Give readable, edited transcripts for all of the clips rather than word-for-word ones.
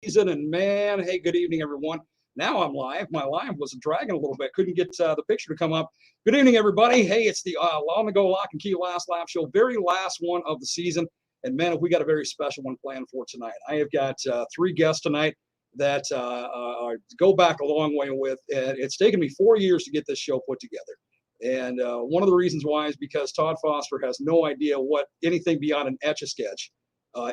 season. And man, hey, good evening, everyone. Now I'm live. My live was dragging a little bit. Couldn't get the picture to come up. Good evening, everybody. Hey, it's the On the Go Lock and Key Last Lap Show, very last one of the season. And man, we got a very special one planned for tonight. I have got three guests tonight that go back a long way with. And it's taken me 4 years to get this show put together. And one of the reasons why is because Todd Foster has no idea what anything beyond an Etch-a-Sketch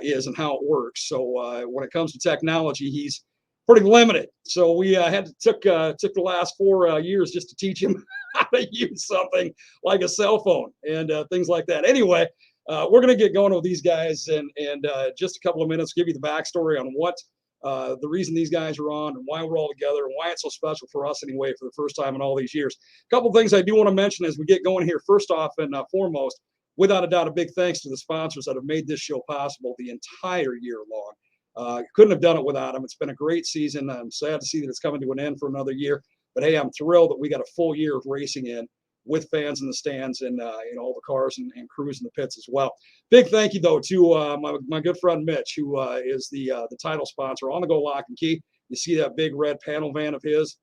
is and how it works. So when it comes to technology, he's pretty limited. So we took the last 4 years just to teach him how to use something like a cell phone and things like that. Anyway, we're going to get going with these guys and just a couple of minutes, give you the backstory on what the reason these guys are on and why we're all together and why it's so special for us anyway for the first time in all these years. A couple of things I do want to mention as we get going here. First off and foremost, without a doubt, a big thanks to the sponsors that have made this show possible the entire year long. Couldn't have done it without them. It's been a great season. I'm sad to see that it's coming to an end for another year. But hey, I'm thrilled that we got a full year of racing in with fans in the stands and all the cars and crews in the pits as well. Big thank you, though, to my good friend Mitch, who is the title sponsor on the Go Lock and Key. You see that big red panel van of his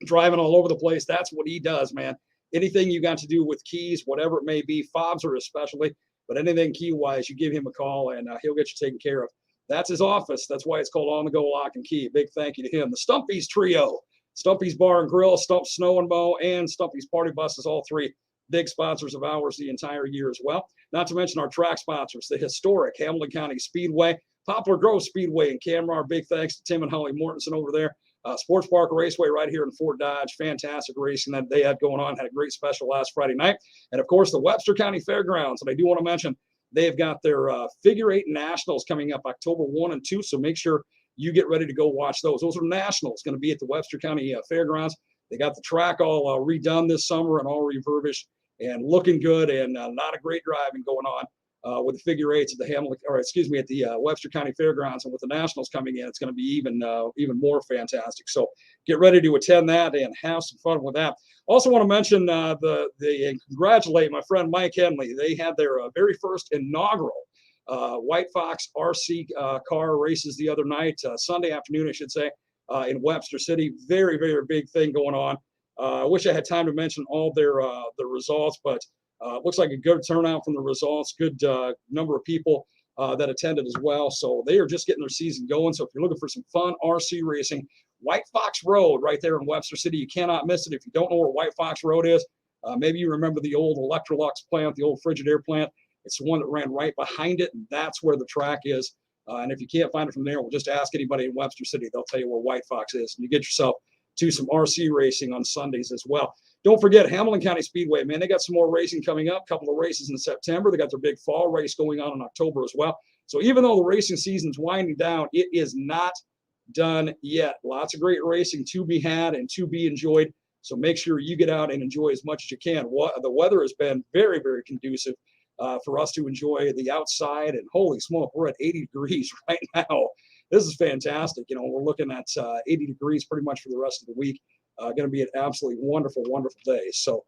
driving all over the place. That's what he does, man. Anything you got to do with keys, whatever it may be, fobs are especially, but anything key-wise, you give him a call, and he'll get you taken care of. That's his office. That's why it's called On the Go Lock and Key. Big thank you to him. The Stumpy's Trio, Stumpy's Bar and Grill, Stump's Snow and Mow, and Stumpy's Party Buses, all three big sponsors of ours the entire year as well. Not to mention our track sponsors, the historic Hamilton County Speedway, Poplar Grove Speedway in Camar. Big thanks to Tim and Holly Mortensen over there. Sports Park Raceway right here in Fort Dodge. Fantastic racing that they had going on. Had a great special last Friday night. And, of course, the Webster County Fairgrounds. And I do want to mention they've got their Figure 8 Nationals coming up October 1 and 2. So make sure you get ready to go watch those. Those are nationals going to be at the Webster County Fairgrounds. They got the track all redone this summer and all refurbished and looking good and a lot of great driving going on. With the figure 8s at the Webster County Fairgrounds, and with the Nationals coming in, it's going to be even more fantastic. So get ready to attend that and have some fun with that. Also want to mention and congratulate my friend Mike Henley. They had their very first inaugural White Fox RC car races the other night, Sunday afternoon, I should say, in Webster City. Very, very big thing going on. I wish I had time to mention all their results, but looks like a good turnout from the results, good number of people that attended as well. So they are just getting their season going. So if you're looking for some fun RC racing, White Fox Road right there in Webster City, you cannot miss it. If you don't know where White Fox Road is, maybe you remember the old Electrolux plant, the old Frigidaire plant. It's the one that ran right behind it, and that's where the track is. And if you can't find it from there, we'll just ask anybody in Webster City. They'll tell you where White Fox is. And you get yourself to some RC racing on Sundays as well. Don't forget Hamilton County Speedway, man. They got some more racing coming up, a couple of races in September. They got their big fall race going on in October as well. So even though the racing season's winding down, it is not done yet. Lots of great racing to be had and to be enjoyed. So make sure you get out and enjoy as much as you can. The weather has been very, very conducive for us to enjoy the outside. And holy smoke, we're at 80 degrees right now. This is fantastic. You know, we're looking at 80 degrees pretty much for the rest of the week. Going to be an absolutely wonderful, wonderful day. So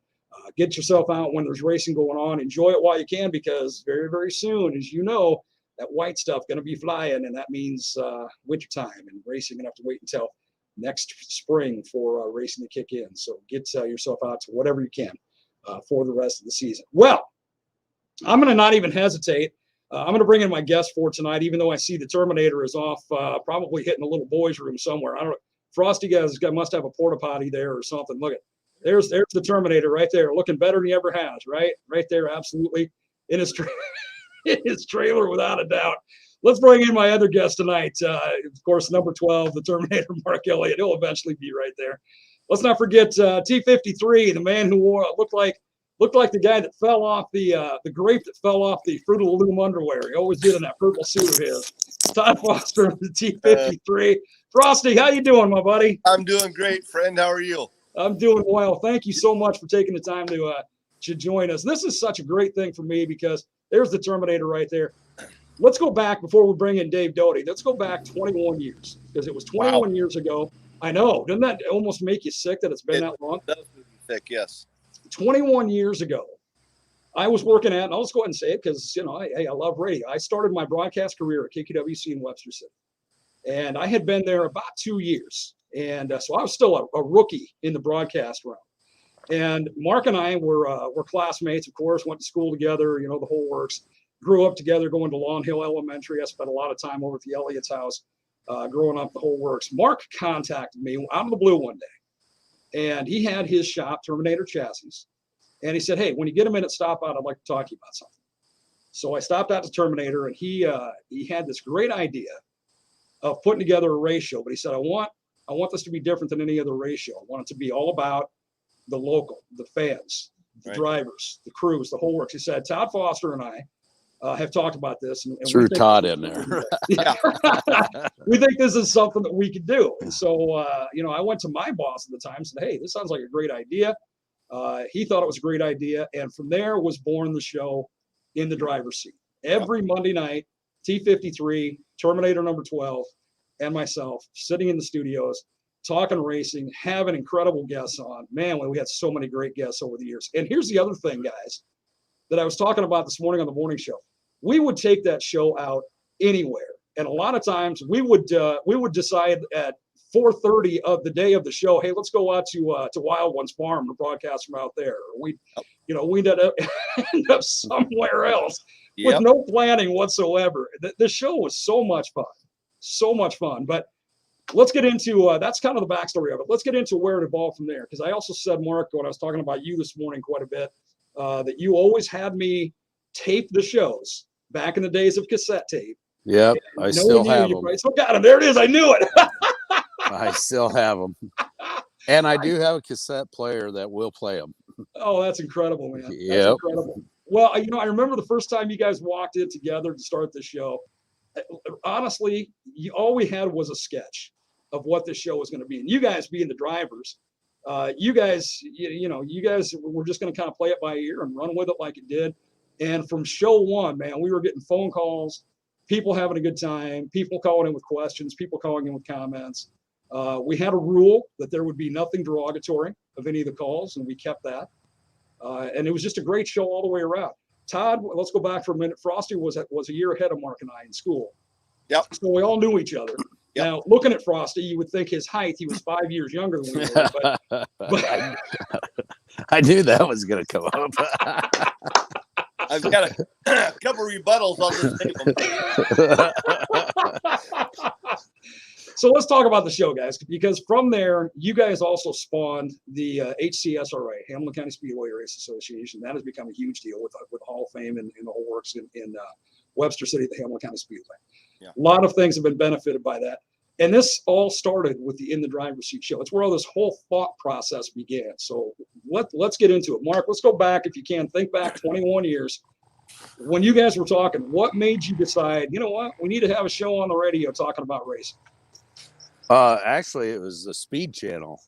get yourself out when there's racing going on. Enjoy it while you can, because very, very soon, as you know, that white stuff going to be flying, and that means wintertime, and racing going to have to wait until next spring for racing to kick in. So get yourself out to whatever you can for the rest of the season. Well, I'm going to not even hesitate. I'm going to bring in my guest for tonight, even though I see the Terminator is off, probably hitting a little boys' room somewhere. I don't know. Frosty must have a porta potty there or something. Look at there's the Terminator right there, looking better than he ever has. Right there, absolutely in his in his trailer without a doubt. Let's bring in my other guest tonight. Of course, number 12, the Terminator Mark Elliott. He'll eventually be right there. Let's not forget T53, the man who looked like the guy that fell off the grape that fell off the Fruit of the Loom underwear. He always did in that purple suit of his. Todd Foster of the T53. Frosty, how you doing, my buddy? I'm doing great, friend. How are you? I'm doing well. Thank you so much for taking the time to join us. This is such a great thing for me because there's the Terminator right there. Let's go back before we bring in Dave Doughty. Let's go back 21 years because it was 21 years ago. I know. Doesn't that almost make you sick that it's been that long? It does make me sick, yes. 21 years ago, I was working at, and I'll just go ahead and say it because, you know, I love radio. I started my broadcast career at KQWC in Webster City. And I had been there about 2 years. And so I was still a rookie in the broadcast realm. And Mark and I were classmates, of course, went to school together, you know, the whole works. Grew up together, going to Lawn Hill Elementary. I spent a lot of time over at the Elliott's house, growing up, the whole works. Mark contacted me out of the blue one day, and he had his shop, Terminator Chassis. And he said, hey, when you get a minute, stop out. I'd like to talk to you about something. So I stopped out to Terminator, and he had this great idea of putting together a race show. But he said, I want this to be different than any other race show. I want it to be all about the local, the fans, the drivers, the crews, the whole works. He said, Todd Foster and I have talked about this. And threw Todd in there. We think this is something that we could do. And so, you know, I went to my boss at the time and said, hey, this sounds like a great idea. He thought it was a great idea. And from there was born the show In the Driver's Seat. Every Monday night, T53, Terminator number 12, and myself sitting in the studios, talking racing, having incredible guests on. Man, we had so many great guests over the years. And here's the other thing, guys, that I was talking about this morning on the morning show. We would take that show out anywhere. And a lot of times we would decide at 4:30 of the day of the show, hey, let's go out to Wild Ones Farm and broadcast from out there. We'd end up somewhere else with no planning whatsoever. The show was so much fun. But let's get into that's kind of the backstory of it. Let's get into where it evolved from there. Because I also said, Mark, when I was talking about you this morning quite a bit, that you always had me tape the shows back in the days of cassette tape. Yep, I still have them. So got them. There it is. I knew it. I still have them. And I do have a cassette player that will play them. Oh, that's incredible, man. That's yep. Incredible. Well, you know, I remember the first time you guys walked in together to start the show. Honestly, all we had was a sketch of what this show was going to be. And you guys being the drivers, you guys were just going to kind of play it by ear and run with it like it did. And from show one, man, we were getting phone calls, people having a good time, people calling in with questions, people calling in with comments. We had a rule that there would be nothing derogatory of any of the calls, and we kept that. And it was just a great show all the way around. Todd, let's go back for a minute. Frosty was a year ahead of Mark and I in school. Yep. So we all knew each other. Yep. Now, looking at Frosty, you would think his height, he was 5 years younger than we were. But I knew that was going to come up. I've got a couple rebuttals on this table. So let's talk about the show, guys, because from there, you guys also spawned the HCSRA, Hamilton County Speedway Race Association. That has become a huge deal with the Hall of Fame and the whole works in Webster City, the Hamilton County Speedway. Yeah. A lot of things have been benefited by that. And this all started with the In the Driver's Seat show. It's where all this whole thought process began. So let's get into it. Mark, let's go back, if you can, think back 21 years. When you guys were talking, what made you decide, you know what, we need to have a show on the radio talking about racing? Actually, it was the Speed Channel.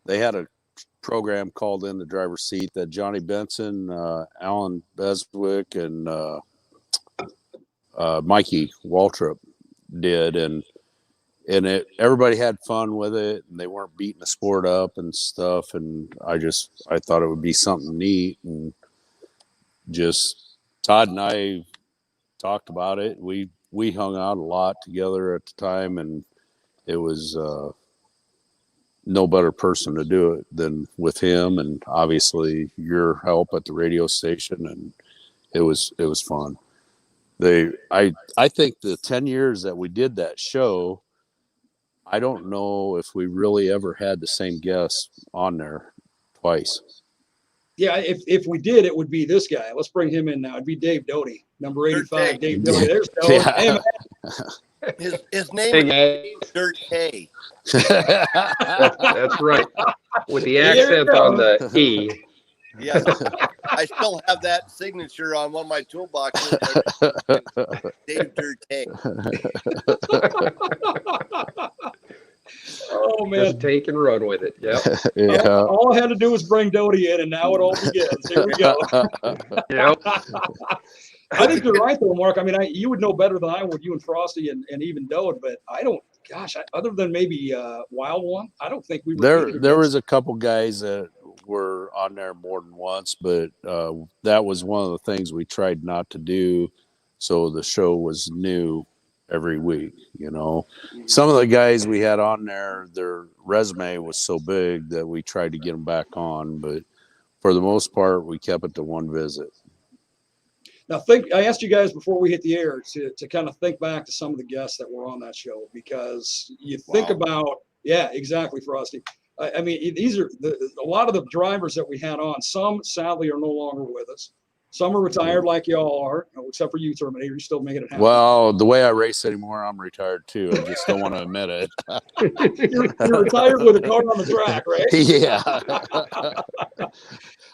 They had a program called In the Driver's Seat that Johnny Benson, Alan Beswick, and Mikey Waltrip did, and everybody had fun with it, and they weren't beating the sport up and stuff. And I thought it would be something neat, and just Todd and I talked about it. We hung out a lot together at the time, and it was no better person to do it than with him, and obviously your help at the radio station, and it was fun. I think the 10 years that we did that show, I don't know if we really ever had the same guest on there twice. Yeah, if we did, it would be this guy. Let's bring him in now. It'd be Dave Doughty, number 85. Dave Doughty. There's Doughty. Yeah. Hey, man. His name is Dirt Hay. That's right. With the accent on the E. Yeah, I still have that signature on one of my toolboxes. Dave Dirt Hay. Oh, man. Just take and run with it. Yep. Yeah. All I had to do was bring Doughty in, and now it all begins. Here we go. Yep. I think you're right, though, Mark. I mean, you would know better than I would, you and Frosty and even Doughty, but I don't, other than maybe Wild One, I don't think we were. There was a couple guys that were on there more than once, but that was one of the things we tried not to do. So the show was new every week. You know, some of the guys we had on there, their resume was so big that we tried to get them back on, but for the most part, we kept it to one visit. Now, I asked you guys before we hit the air to kind of think back to some of the guests that were on that show, because you think about, yeah, exactly, Frosty. I mean, these are a lot of the drivers that we had on. Some sadly are no longer with us. Some are retired, like y'all are, except for you, Terminator. You're still making it happen. Well, the way I race anymore, I'm retired too. I just don't want to admit it. You're retired with a car on the track, right? Yeah.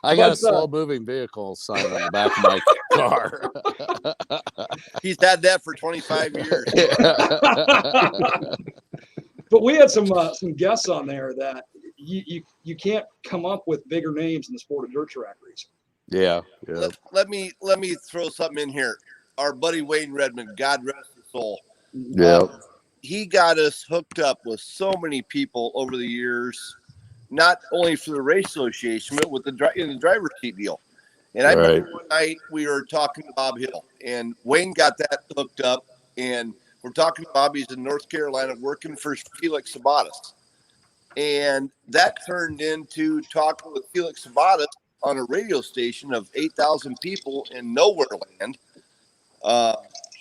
I got a slow-moving vehicle sign on the back of my car. He's had that for 25 years. But we had some guests on there that you can't come up with bigger names in the sport of dirt track racing. Yeah. Let me throw something in here. Our buddy Wayne Redmond, God rest his soul. Yeah. He got us hooked up with so many people over the years, not only for the race association, but with the driver's seat deal. And I remember one night we were talking to Bob Hill, and Wayne got that hooked up, and we're talking to Bob. He's in North Carolina working for Felix Sabatis. And that turned into talking with Felix Sabatis on a radio station of 8,000 people in nowhere land,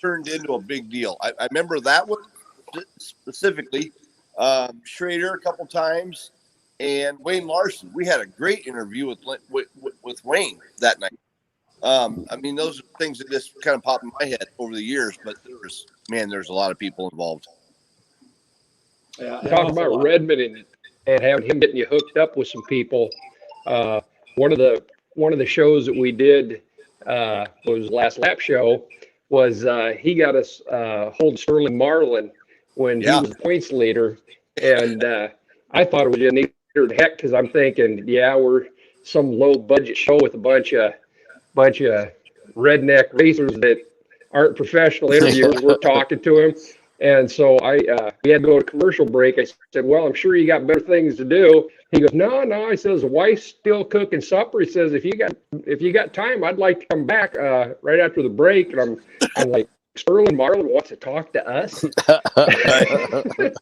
turned into a big deal. I remember that one specifically. Schrader a couple times, and Wayne Larson. We had a great interview with Wayne that night. I mean, those are things that just kind of popped in my head over the years, but there's a lot of people involved. Yeah, talking about Redmond and having him getting you hooked up with some people. One of the shows that we did was last lap show was he got us hold Sterling Marlin when he was the points leader, and I thought it was just neat as heck, because I'm thinking, we're some low budget show with a bunch of redneck racers that aren't professional interviewers. We're talking to him. And so we had to go to commercial break. I said, well, I'm sure you got better things to do. He goes, no. He says, the wife's still cooking supper. He says, if you got time, I'd like to come back right after the break. And I'm like, Sterling Marlin wants to talk to us. but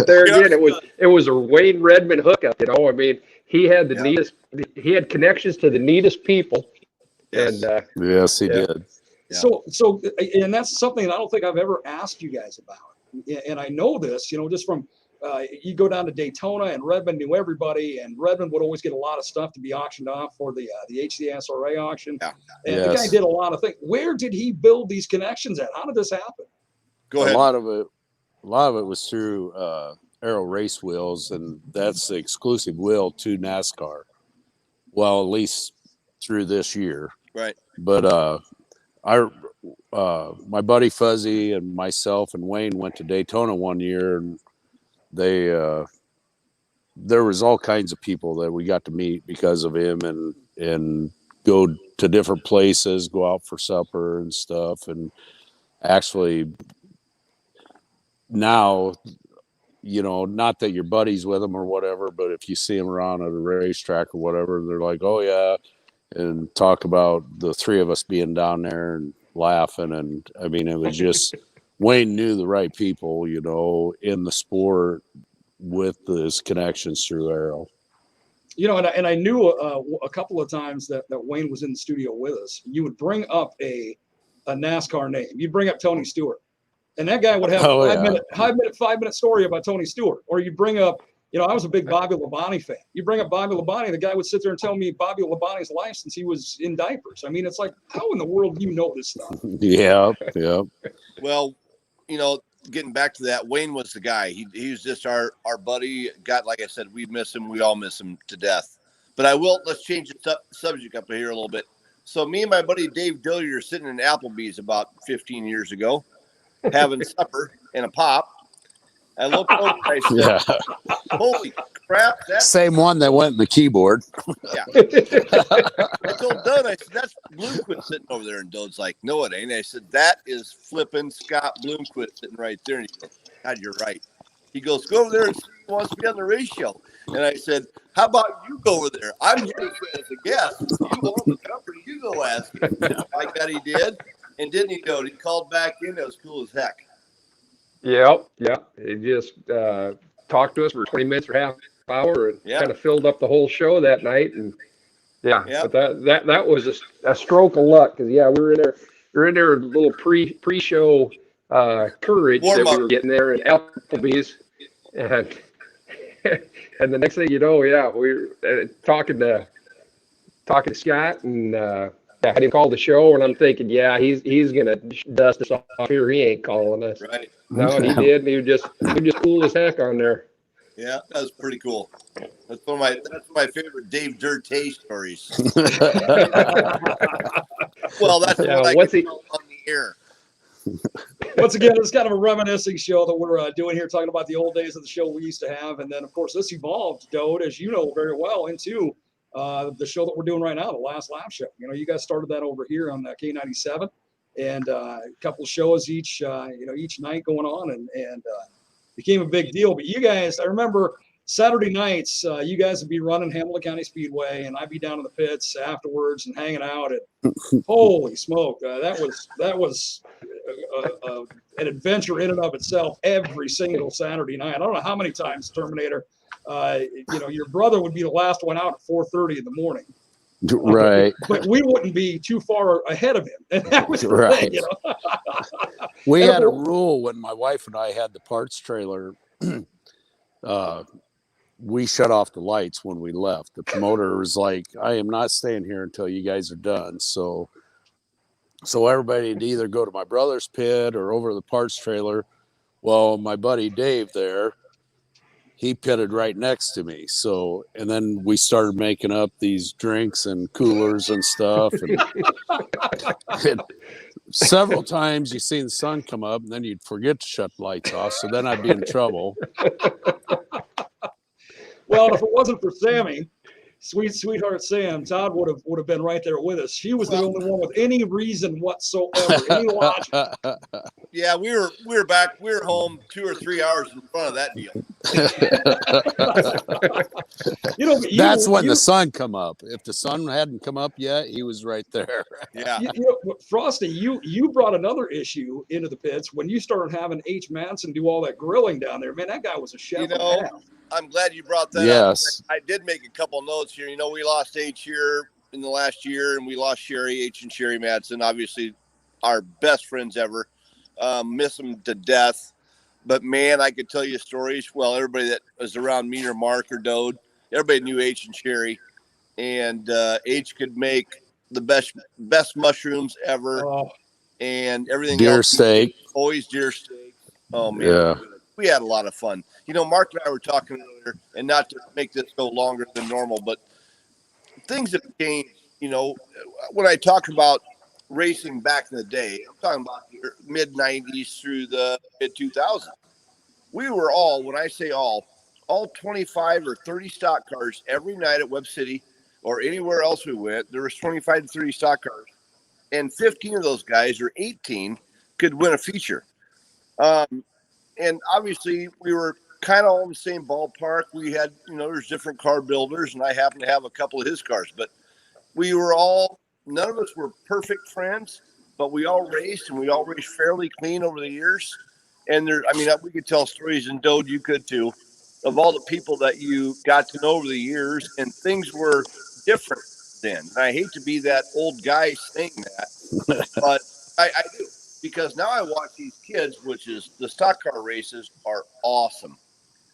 there again, it was a Wayne Redmond hookup. I mean, he had he had connections to the neatest people. Yes. And yes, he did. Yeah. So, and that's something I don't think I've ever asked you guys about. And I know this, just from you go down to Daytona, and Redmond knew everybody, and Redmond would always get a lot of stuff to be auctioned off for the HCSRA auction. Yeah. And the guy did a lot of things. Where did he build these connections at? How did this happen? Go ahead. A lot of it was through Aero Race Wheels, and that's the exclusive wheel to NASCAR. Well, at least through this year. Right. But my buddy Fuzzy and myself and Wayne went to Daytona one year, and there was all kinds of people that we got to meet because of him, and go to different places, go out for supper and stuff. And actually now, not that you're buddies with them or whatever, but if you see them around at a racetrack or whatever, they're like, oh yeah, and talk about the three of us being down there and laughing. And I mean, it was just Wayne knew the right people, in the sport with his connections through Aero. And I knew a couple of times that Wayne was in the studio with us. You would bring up a NASCAR name. You'd bring up Tony Stewart, and that guy would have a 5-minute story about Tony Stewart. Or you'd bring up, I was a big Bobby Labonte fan. You bring up Bobby Labonte, the guy would sit there and tell me Bobby Labonte's life since he was in diapers. I mean, it's like, how in the world do you know this stuff? Yeah. Well, getting back to that, Wayne was the guy. He was just our buddy. God, like I said, we miss him. We all miss him to death. But let's change the subject up here a little bit. So me and my buddy Dave Doughty are sitting in Applebee's about 15 years ago, having supper and a pop. I looked over and I said, holy crap. Same one that went in the keyboard. Yeah. I told Doug, I said, that's Bloomquist sitting over there. And Doug's like, no, it ain't. I said, that is flipping Scott Bloomquist sitting right there. And he goes, God, you're right. He goes, go over there and see if he wants to be on the race show. And I said, how about you go over there? I'm here as a guest. You own the company. You go ask him. Like that he did. And didn't he, Doughty? He called back in. That was cool as heck. Yep. He just talked to us for 20 minutes or half hour and Yeah. kind of filled up the whole show that night. And yeah, Yeah. but that was a stroke of luck because we were in there. We were in there a little pre-show courage Warm that we up. were getting there at Applebee's, and and the next thing you know, we were talking to Scott, and I had him call the show, and I'm thinking, he's gonna dust us off here. He ain't calling us. Right. No, and he did. And he was just cool as heck on there. Yeah, that was pretty cool. That's my favorite Dave Dirtay stories. Well, that's what I can tell on the air. Once again, it's kind of a reminiscing show that we're doing here, talking about the old days of the show we used to have. And then, of course, this evolved, Doughty, as you know very well, into the show that we're doing right now, the Last Lap Show. You guys started that over here on K97, and a couple of shows each night going on, and became a big deal. But you guys, I remember Saturday nights, you guys would be running Hamilton County Speedway, and I'd be down in the pits afterwards and hanging out. And holy smoke, that was an adventure in and of itself every single Saturday night. I don't know how many times, Terminator, your brother would be the last one out at 4:30 in the morning. Right. But we wouldn't be too far ahead of him. And that was the right. thing, We had a rule when my wife and I had the parts trailer. We shut off the lights when we left. The promoter was like, I am not staying here until you guys are done. So everybody would either go to my brother's pit or over to the parts trailer. Well, my buddy Dave there, he pitted right next to me. So, and then we started making up these drinks and coolers and stuff. And several times you see the sun come up and then you'd forget to shut the lights off. So then I'd be in trouble. Well, if it wasn't for Sammy, sweetheart Sam, Todd would have been right there with us. She was the only one with any reason whatsoever, any logic. Yeah, we were back. We were home 2 or 3 hours in front of that deal. That's when the sun come up. If the sun hadn't come up yet, he was right there. Yeah. Frosty, you brought another issue into the pits when you started having H. Manson do all that grilling down there. Man, that guy was a chef. I'm glad you brought that up. I did make a couple notes here. We lost H here in the last year, and we lost H and Sherry Madsen, obviously our best friends ever. Miss them to death. But, man, I could tell you stories. Well, everybody that was around me or Mark or Doughty, everybody knew H and Sherry. And H could make the best mushrooms ever. Oh. And everything deer else. Steak. Always deer steak. Oh, man. Yeah. We had a lot of fun. Mark and I were talking earlier, and not to make this go longer than normal, but things have changed. When I talk about racing back in the day, I'm talking about the mid-'90s through the mid-2000s. We were all, when I say all 25 or 30 stock cars every night at Webb City or anywhere else we went. There was 25 to 30 stock cars, and 15 of those guys, or 18, could win a feature. And obviously, we were kind of all in the same ballpark. We had, there's different car builders, and I happened to have a couple of his cars. But we were all, none of us were perfect friends, but we all raced, and we all raced fairly clean over the years. And we could tell stories, and Doughty, you could too, of all the people that you got to know over the years, and things were different then. And I hate to be that old guy saying that, but I do. Because now I watch these kids, which is the stock car races are awesome.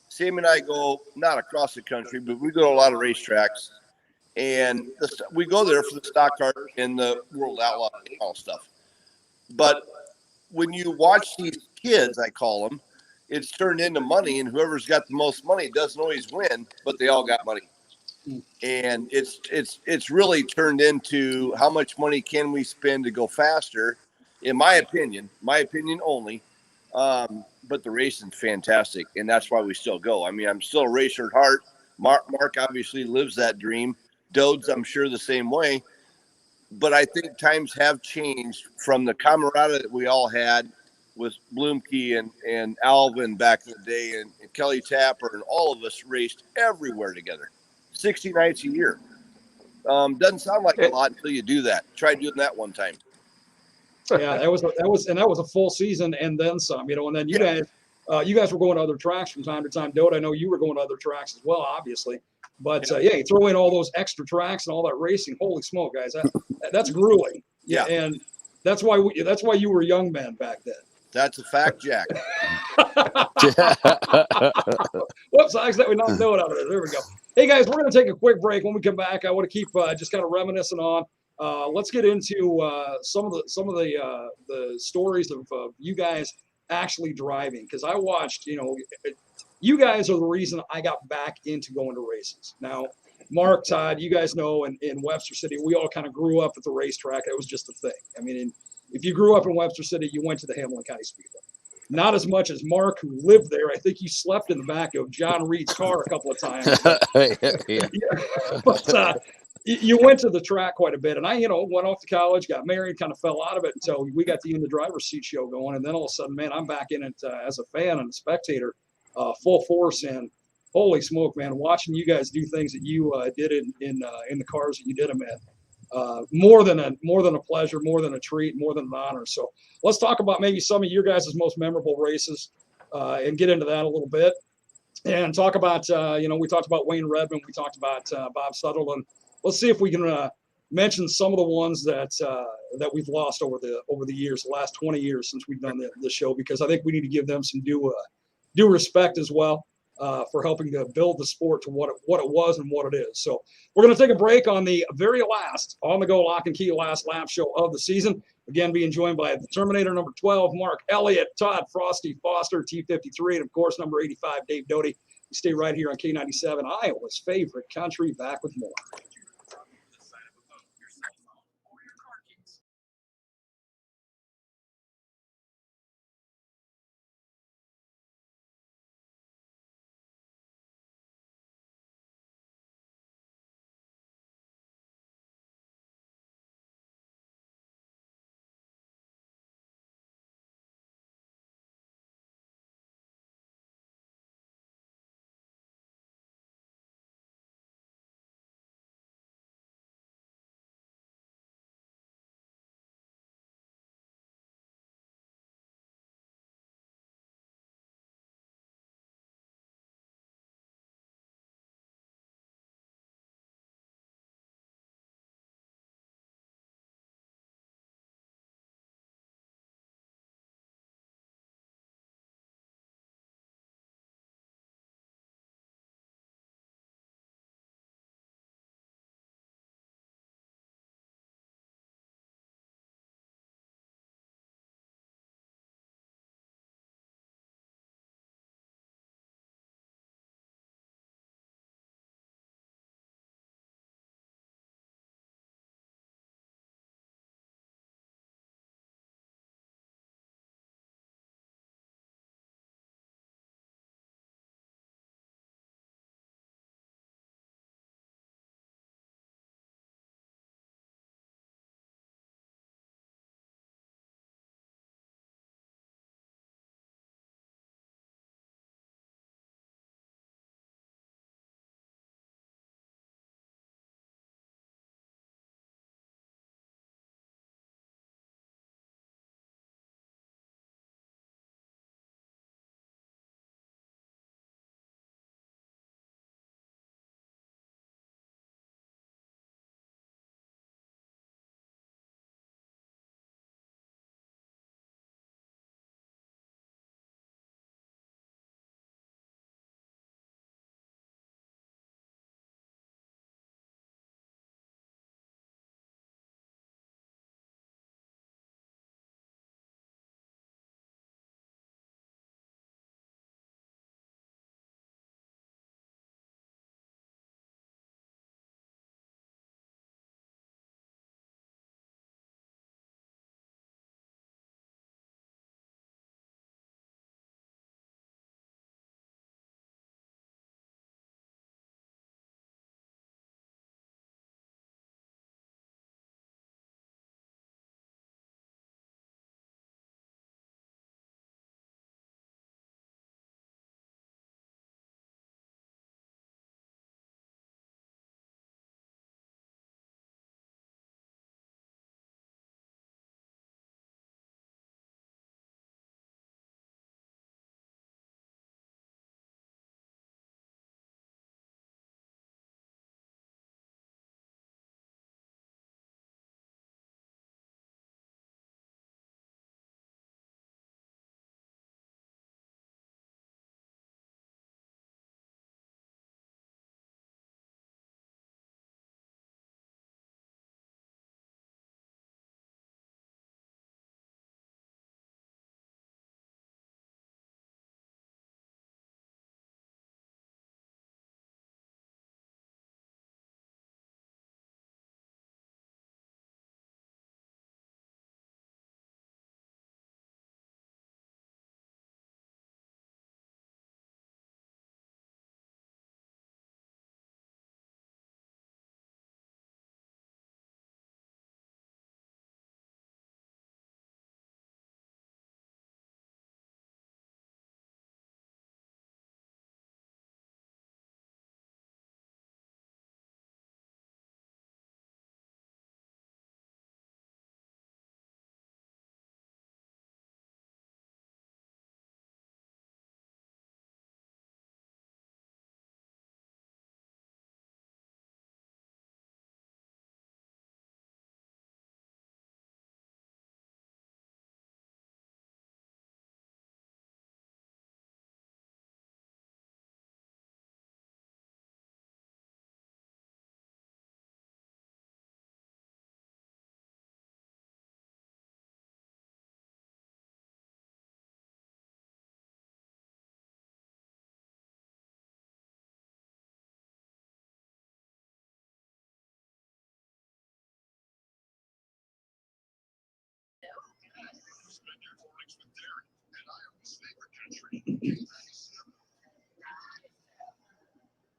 Sam and I go, not across the country, but we go to a lot of racetracks. And we go there for the stock car and the World Outlaw and all stuff. But when you watch these kids, I call them, it's turned into money. And whoever's got the most money doesn't always win, but they all got money. And it's really turned into how much money can we spend to go faster. In my opinion only, but the racing's fantastic, and that's why we still go. I'm still a racer at heart. Mark obviously lives that dream. Doughty, I'm sure, the same way. But I think times have changed from the camaraderie that we all had with Bloomke and Alvin back in the day, and Kelly Tapper, and all of us raced everywhere together, 60 nights a year. Doesn't sound like a lot until you do that. Try doing that one time. Yeah, that was a full season and then some, and then you guys were going to other tracks from time to time. Doughty, I know you were going to other tracks as well, obviously. But you throw in all those extra tracks and all that racing. Holy smoke, guys, that's grueling. Yeah. And that's why you were young men back then. That's a fact, Jack. Whoops, I accidentally knocked Doughty out of there. There we go. Hey guys, we're going to take a quick break. When we come back, I want to keep just kind of reminiscing on. Let's get into some of the stories of you guys actually driving, because I watched. You guys are the reason I got back into going to races. Now, Mark, Todd, you guys know in Webster City, we all kind of grew up at the racetrack. It was just a thing. I mean, if you grew up in Webster City, you went to the Hamilton County Speedway. Not as much as Mark, who lived there. I think you slept in the back of John Reed's car a couple of times. But you went to the track quite a bit. And I, went off to college, got married, kind of fell out of it until we got the In the Driver's Seat show going. And then all of a sudden, man, I'm back in it as a fan and a spectator, full force. And holy smoke, man, watching you guys do things that you did in the cars that you did them in. More than a pleasure, more than a treat, more than an honor. So let's talk about maybe some of your guys' most memorable races and get into that a little bit and talk about, we talked about Wayne Redman. We talked about Bob Sutherland. Let's see if we can mention some of the ones that we've lost over the years, the last 20 years since we've done the show, because I think we need to give them some due respect as well. For helping to build the sport to what it was and what it is. So we're going to take a break on the very last On the Go Lock and Key last lap show of the season. Again, being joined by the Terminator number 12, Mark Elliott, Todd Frosty Foster, T53, and of course number 85, Dave Doughty. You stay right here on K97, Iowa's favorite country. Back with more.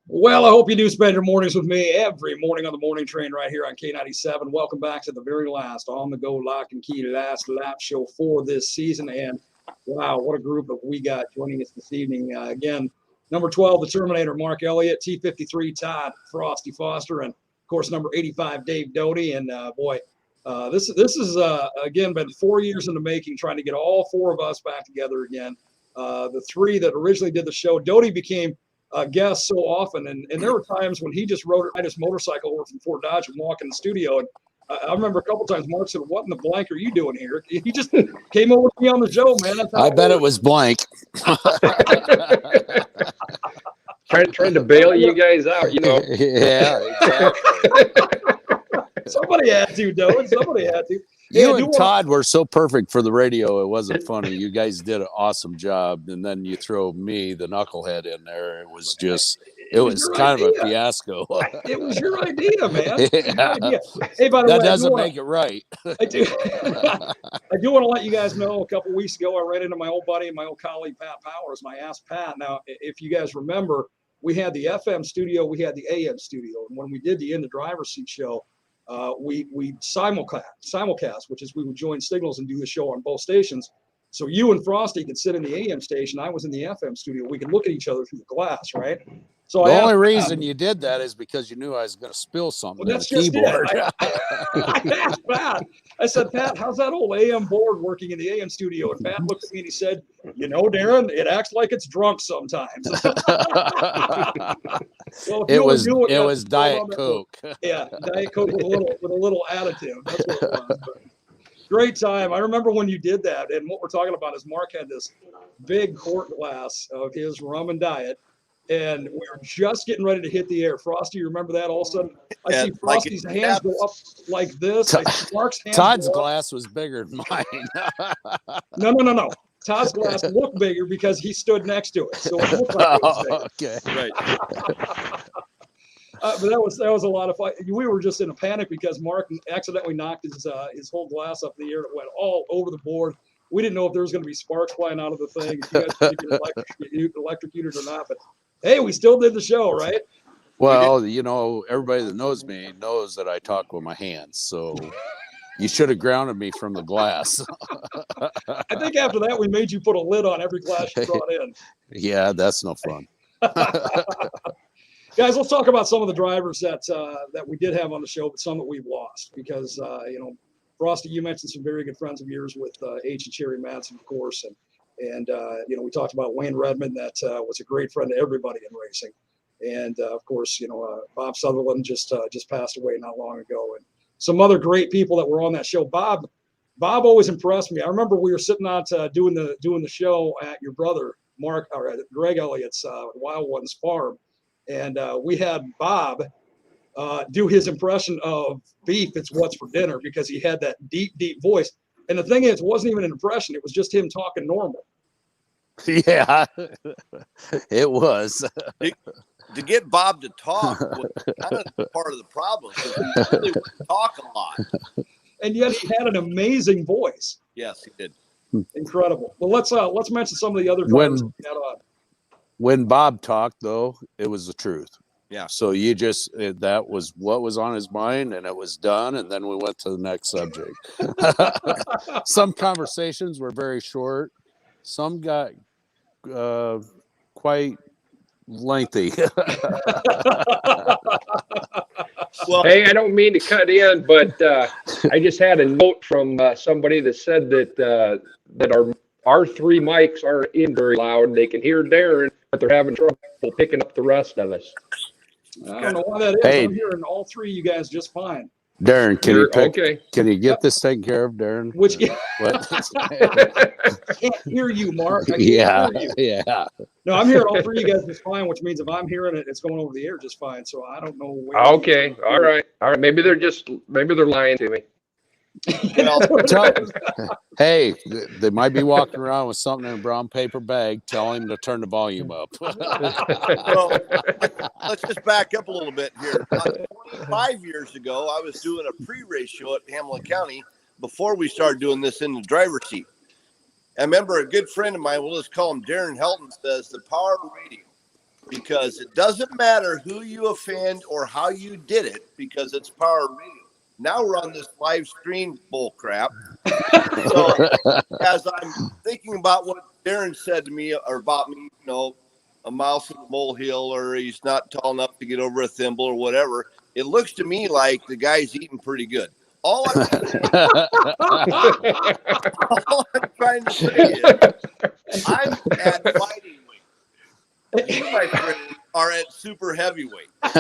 Well, I hope you do spend your mornings with me every morning on the morning train right here on K97. Welcome back to the very last on the go lock and key last lap show for this season. And wow, what a group of we got joining us this evening. Again, number 12, the Terminator Mark Elliott, T53 Todd, Frosty Foster, and of course number 85, Dave Doughty. And boy, this is again been 4 years in the making, trying to get all four of us back together again. The three that originally did the show, Doughty became guest so often, and there were times when he just rode his motorcycle over from Fort Dodge and walk in the studio. And I remember a couple times Mark said, "What in the blank are you doing here?" He just came over to me on the show, man. I bet it was blank. trying to bail you guys out, you know. Yeah, exactly. Somebody had to, Doughty. Somebody had to. You and Todd were so perfect for the radio. It wasn't funny. You guys did an awesome job. And then you throw me, the knucklehead, in there. It was kind of a fiasco. It was your idea, man. Yeah. Your idea. Hey, by the way, that doesn't make it right. I do. I do want to let you guys know, a couple weeks ago, I ran into my old buddy and my old colleague, Pat Powers, and I asked Pat. Now, if you guys remember, we had the FM studio, we had the AM studio. And when we did the In the Driver's Seat show, we simulcast, which is we would join signals and do the show on both stations. So you and Frosty could sit in the AM station. I was in the FM studio. We could look at each other through the glass, right? So the only reason you did that is because you knew I was going to spill something on the keyboard. I asked Pat. I said, "Pat, how's that old AM board working in the AM studio?" And Pat looked at me and he said, "You know, Darren, it acts like it's drunk sometimes." Well, it was Diet Coke. Yeah, Diet Coke with a little attitude. That's what it was. But great time. I remember when you did that, and what we're talking about is Mark had this big quart glass of his rum and diet, and we were just getting ready to hit the air. Frosty, you remember that? All of a sudden, I see Frosty's hands go up like this. I see Mark's hands Todd's glass was bigger than mine. No. Todd's glass looked bigger because he stood next to it, so it looked like it was bigger. Okay, right. But that was a lot of fun. We were just in a panic because Mark accidentally knocked his whole glass up in the air. It went all over the board. We didn't know if there was going to be sparks flying out of the thing, if you guys could get electrocuted or not. But hey, we still did the show, right? Well, you know, everybody that knows me knows that I talk with my hands. So you should have grounded me from the glass. I think after that, we made you put a lid on every glass you brought in. Yeah, that's no fun. Guys, let's talk about some of the drivers that we did have on the show, but some that we've lost because, Frosty, you mentioned some very good friends of yours with H and Cherry Madsen, of course. And we talked about Wayne Redmond, that was a great friend to everybody in racing. And, of course, Bob Sutherland just passed away not long ago. And some other great people that were on that show. Bob always impressed me. I remember we were sitting out doing the show at your brother, Greg Elliott's Wild Ones farm. And we had Bob do his impression of beef. It's what's for dinner, because he had that deep, deep voice. And the thing is, it wasn't even an impression. It was just him talking normal. Yeah, it was. To get Bob to talk was kind of part of the problem, because he really wouldn't talk a lot. And yet he had an amazing voice. Yes, he did. Incredible. Well, let's mention some of the other drivers we had on. When Bob talked, though, it was the truth. Yeah. So that was what was on his mind, and it was done, and then we went to the next subject. Some conversations were very short. Some got quite lengthy. Well, hey, I don't mean to cut in, but I just had a note from somebody that said that our three mics aren't in very loud. They can hear Darren, but they're having trouble picking up the rest of us. I don't know why that is. Hey. I'm hearing all three of you guys just fine. Darren, can you get this taken care of, Darren? Which What? I can't hear you, Mark. I can't hear you. Yeah. No, I'm hearing all three of you guys just fine, which means if I'm hearing it, it's going over the air just fine. So I don't know. Okay. All right. Maybe they're lying to me. Hey, they might be walking around with something in a brown paper bag. Tell him to turn the volume up. Well, let's just back up a little bit here. 25 years ago, I was doing a pre-race show at Hamilton County before we started doing this in the driver's seat. I remember a good friend of mine, we'll just call him Darren Helton, says the power of radio, because it doesn't matter who you offend or how you did it, because it's power of radio. Now we're on this live stream bull crap. So as I'm thinking about what Darren said to me or about me, a mouse in a molehill, or he's not tall enough to get over a thimble or whatever, it looks to me like the guy's eating pretty good. All I'm trying to say is I'm at fighting weight. You, my friend, are at super heavyweight. So,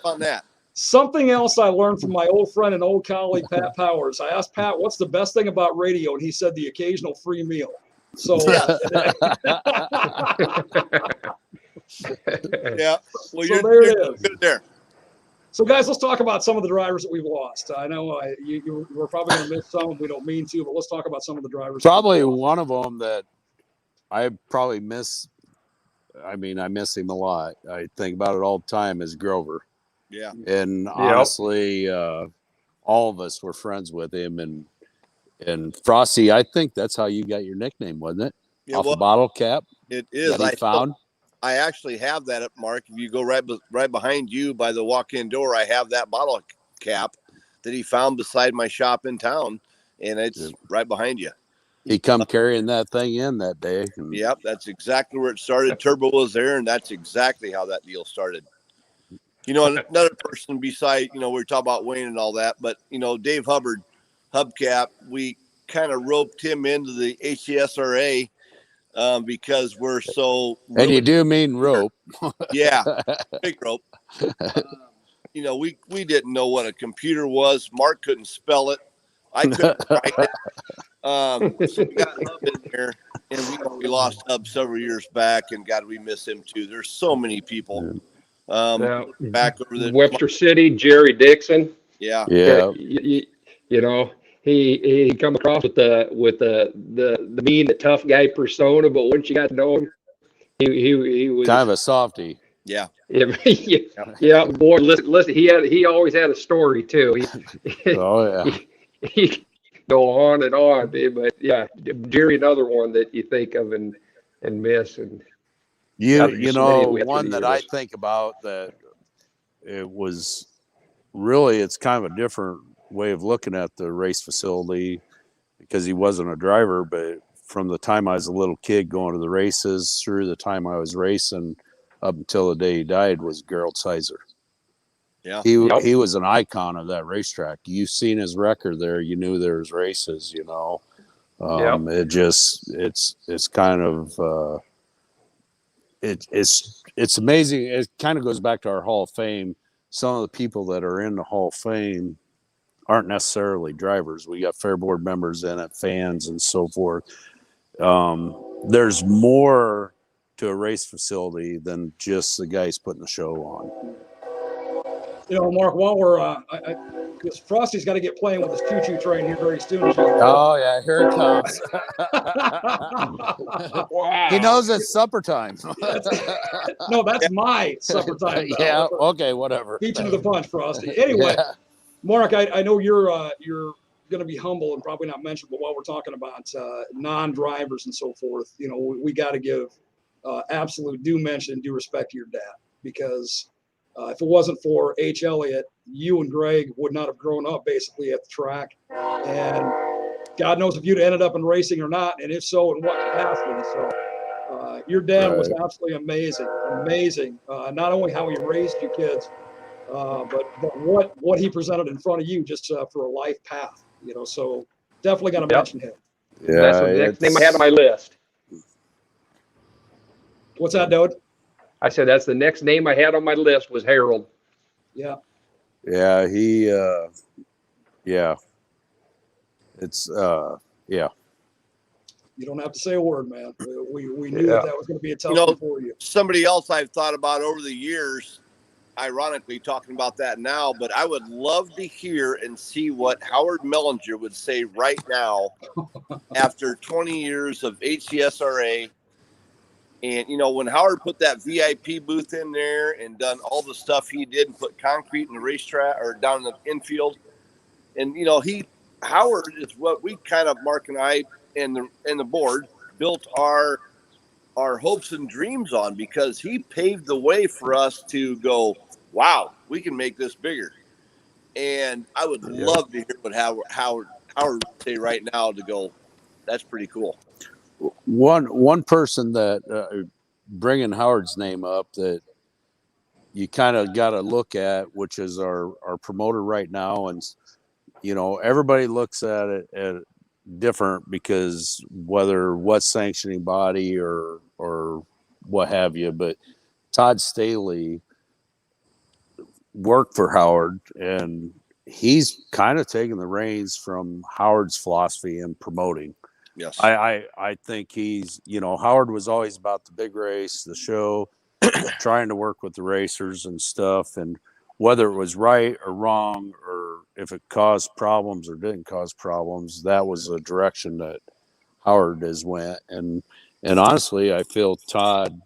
on that. Something else I learned from my old friend and old colleague, Pat Powers. I asked Pat, what's the best thing about radio? And he said the occasional free meal. So, yeah. Well, so you're good there. So, guys, let's talk about some of the drivers that we've lost. I know we're probably going to miss some. We don't mean to, but let's talk about some of the drivers. Probably one of them that I probably miss. I mean, I miss him a lot. I think about it all the time is Grover. Yeah. And honestly, all of us were friends with him. And Frosty, I think that's how you got your nickname, wasn't it? Off a bottle cap. It is. I actually have that up, Mark. If you go right behind you by the walk-in door, I have that bottle cap that he found beside my shop in town, and it's right behind you. He come carrying that thing in that day. Yep, that's exactly where it started. Turbo was there, and that's exactly how that deal started. Another person beside, we were talking about Wayne and all that, but, Dave Hubbard, Hubcap, we kind of roped him into the HCSRA because we're so. And you do mean rope. Yeah, big rope. We didn't know what a computer was. Mark couldn't spell it. I couldn't write it. So we got Hub in there, and we lost Hub several years back, and God, we miss him too. There's so many people. Back over the Webster City, Jerry Dixon. Yeah. He come across with the mean, the tough guy persona, but once you got to know him, he was kind of a softie. Yeah. Yeah. Boy, listen. He always had a story too. He go on and on, but yeah, Jerry, another one that you think of and miss. And one that I think about that it was really, it's kind of a different way of looking at the race facility because he wasn't a driver, but from the time I was a little kid going to the races through the time I was racing up until the day he died was Gerald Sizer. Yeah. He was an icon of that racetrack. You seen his record there, you knew there was races, It just it's kind of it's amazing. It kind of goes back to our Hall of Fame. Some of the people that are in the Hall of Fame aren't necessarily drivers. We got fair board members in it, fans and so forth. There's more to a race facility than just the guys putting the show on. Mark, while we're because Frosty's got to get playing with his choo-choo train here very soon. Oh yeah, here it comes. Wow. He knows it's supper time. No, that's my supper time. Yeah. Okay. Whatever. Beat you to the punch, Frosty. Anyway, Mark, I know you're going to be humble and probably not mention, but while we're talking about non-drivers and so forth, we got to give absolute due mention and due respect to your dad, because if it wasn't for H. Elliott, you and Greg would not have grown up basically at the track. And God knows if you'd ended up in racing or not, and if so, in what capacity. So your dad was absolutely amazing. Not only how he raised you kids, but what he presented in front of you just for a life path. So definitely got to mention him. Yeah, that's the next name I had on my list. What's that, Doughty? I said that's the next name I had on my list was Harold. Yeah. Yeah, he it's yeah. You don't have to say a word, man. We knew that was going to be a tough one for you. Somebody else I've thought about over the years, ironically talking about that now, but I would love to hear and see what Howard Mellinger would say right now after 20 years of HCSRA. And, when Howard put that VIP booth in there and done all the stuff he did and put concrete in the racetrack or down in the infield, and, Howard is what we kind of, Mark and I and the board built our hopes and dreams on, because he paved the way for us to go, wow, we can make this bigger. And I would love to hear what Howard would say right now to go, that's pretty cool. One person that bringing Howard's name up that you kind of got to look at, which is our promoter right now, and everybody looks at it different, because whether what sanctioning body or what have you, but Todd Staley worked for Howard, and he's kind of taken the reins from Howard's philosophy in promoting. Yes. I think he's, Howard was always about the big race, the show, trying to work with the racers and stuff, and whether it was right or wrong, or if it caused problems or didn't cause problems, that was a direction that Howard has went. And honestly, I feel Todd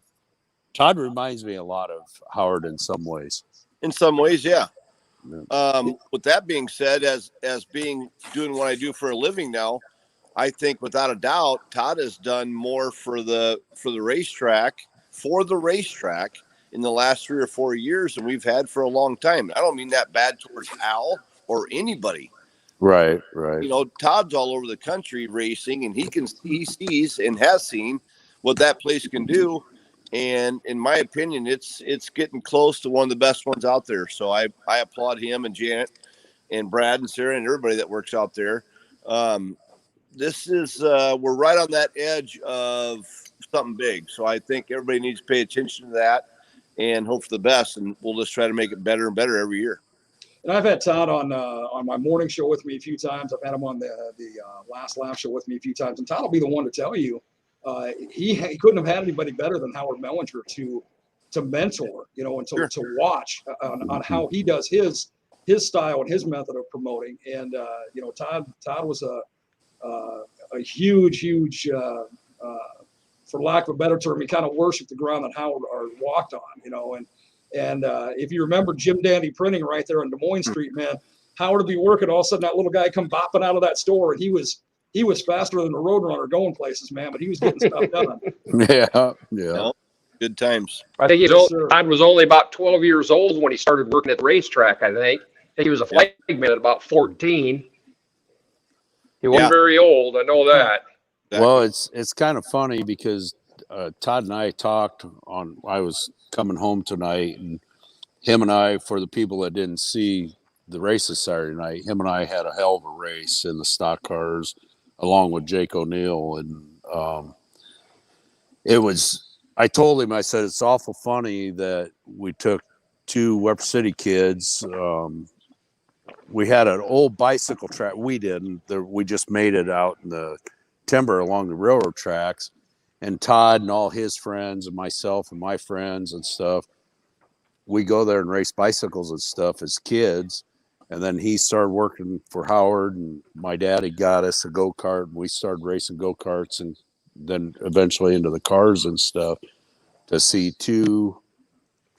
reminds me a lot of Howard in some ways. In some ways, yeah. With that being said, as doing what I do for a living now, I think without a doubt, Todd has done more for the racetrack in the last 3 or 4 years than we've had for a long time. I don't mean that bad towards Al or anybody. Right. Todd's all over the country racing, and he sees and has seen what that place can do. And in my opinion, it's getting close to one of the best ones out there. So I applaud him and Janet and Brad and Sarah and everybody that works out there. This is we're right on that edge of something big. So I think everybody needs to pay attention to that and hope for the best. And we'll just try to make it better and better every year. And I've had Todd on my morning show with me a few times. I've had him on the last lap show with me a few times. And Todd will be the one to tell you, he couldn't have had anybody better than Howard Mellinger to mentor, and to watch on how he does his style and his method of promoting. And Todd was a huge for lack of a better term, he kind of worshiped the ground that Howard walked on, and if you remember Jim Dandy Printing right there on Des Moines Street, man, Howard would be working, all of a sudden that little guy come bopping out of that store, and he was faster than a Roadrunner going places, man, but he was getting stuff done. Yeah. No, good times. I think Todd was only about 12 years old when he started working at the racetrack. I think he was a flagman at about 14. He wasn't very old. I know that. Well, it's kind of funny because Todd and I talked I was coming home tonight, and him and I, for the people that didn't see the races Saturday night, him and I had a hell of a race in the stock cars along with Jake O'Neill. And I told him, I said, it's awful funny that we took 2 Weber City kids. We had an old bicycle track. We didn't. We just made it out in the timber along the railroad tracks. And Todd and all his friends and myself and my friends and stuff, we go there and race bicycles and stuff as kids. And then he started working for Howard, and my daddy got us a go-kart, and we started racing go-karts, and then eventually into the cars and stuff. To see 2